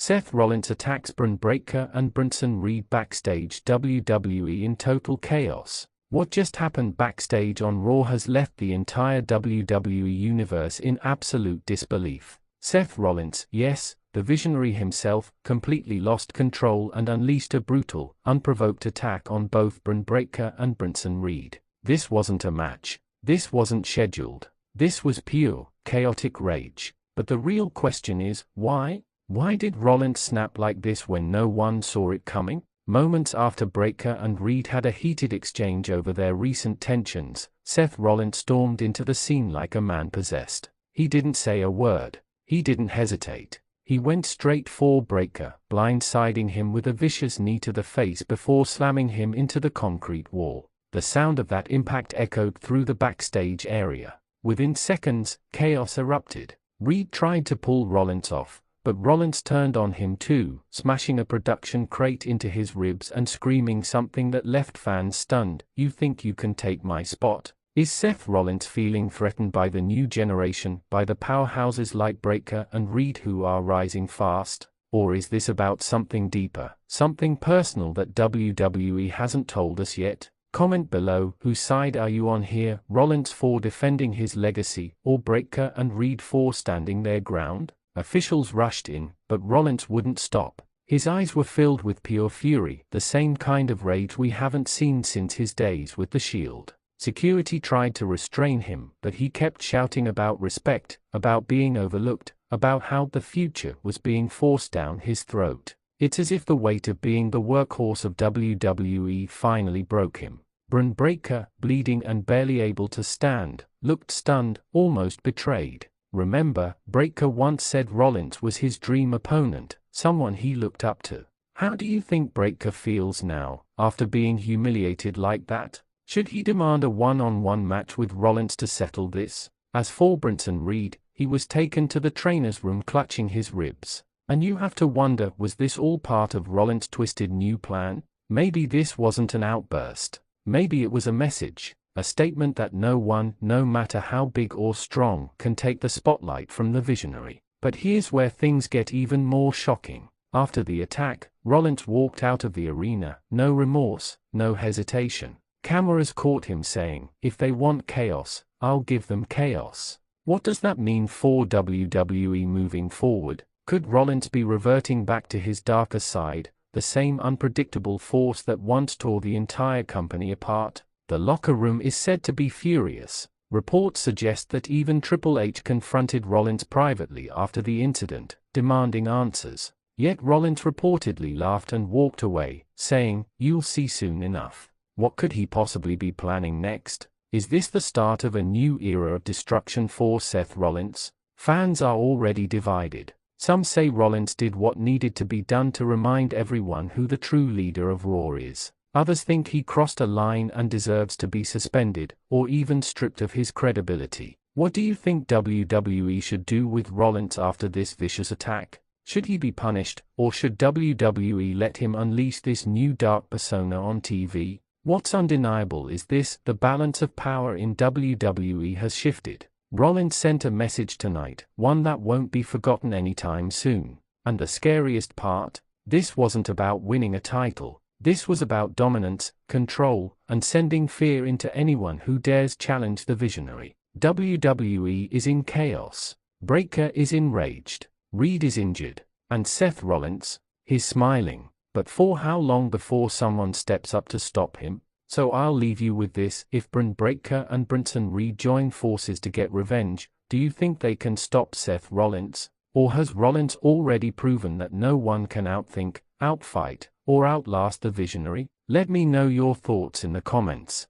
Seth Rollins attacks Bron Breakker and Bronson Reed backstage. WWE in total chaos. What just happened backstage on Raw has left the entire WWE universe in absolute disbelief. Seth Rollins, yes, the visionary himself, completely lost control and unleashed a brutal, unprovoked attack on both Bron Breakker and Bronson Reed. This wasn't a match. This wasn't scheduled. This was pure, chaotic rage. But the real question is, why? Why did Rollins snap like this when no one saw it coming? Moments after Breakker and Reed had a heated exchange over their recent tensions, Seth Rollins stormed into the scene like a man possessed. He didn't say a word. He didn't hesitate. He went straight for Breakker, blindsiding him with a vicious knee to the face before slamming him into the concrete wall. The sound of that impact echoed through the backstage area. Within seconds, chaos erupted. Reed tried to pull Rollins off, but Rollins turned on him too, smashing a production crate into his ribs and screaming something that left fans stunned. "You think you can take my spot?" Is Seth Rollins feeling threatened by the new generation, by the powerhouses like Breakker and Reed who are rising fast? Or is this about something deeper, something personal that WWE hasn't told us yet? Comment below, whose side are you on here, Rollins for defending his legacy, or Breakker and Reed for standing their ground? Officials rushed in, but Rollins wouldn't stop. His eyes were filled with pure fury, the same kind of rage we haven't seen since his days with the Shield. Security tried to restrain him, but he kept shouting about respect, about being overlooked, about how the future was being forced down his throat. It's as if the weight of being the workhorse of WWE finally broke him. Bron Breakker, bleeding and barely able to stand, looked stunned, almost betrayed. Remember, Breakker once said Rollins was his dream opponent, someone he looked up to. How do you think Breakker feels now, after being humiliated like that? Should he demand a one-on-one match with Rollins to settle this? As for Bronson Reed, he was taken to the trainer's room clutching his ribs. And you have to wonder, was this all part of Rollins' twisted new plan? Maybe this wasn't an outburst. Maybe it was a message. A statement that no one, no matter how big or strong, can take the spotlight from the visionary. But here's where things get even more shocking. After the attack, Rollins walked out of the arena, no remorse, no hesitation. Cameras caught him saying, "If they want chaos, I'll give them chaos." What does that mean for WWE moving forward? Could Rollins be reverting back to his darker side, the same unpredictable force that once tore the entire company apart? The locker room is said to be furious. Reports suggest that even Triple H confronted Rollins privately after the incident, demanding answers. Yet Rollins reportedly laughed and walked away, saying, "You'll see soon enough." What could he possibly be planning next? Is this the start of a new era of destruction for Seth Rollins? Fans are already divided. Some say Rollins did what needed to be done to remind everyone who the true leader of Raw is. Others think he crossed a line and deserves to be suspended, or even stripped of his credibility. What do you think WWE should do with Rollins after this vicious attack? Should he be punished, or should WWE let him unleash this new dark persona on TV? What's undeniable is this: the balance of power in WWE has shifted. Rollins sent a message tonight, one that won't be forgotten anytime soon. And the scariest part? This wasn't about winning a title. This was about dominance, control, and sending fear into anyone who dares challenge the visionary. WWE is in chaos. Breakker is enraged. Reed is injured. And Seth Rollins, he's smiling. But for how long before someone steps up to stop him? So I'll leave you with this: if Bron Breakker and Bronson Reed join forces to get revenge, do you think they can stop Seth Rollins? Or has Rollins already proven that no one can outthink, outfight, or outlast the visionary? Let me know your thoughts in the comments.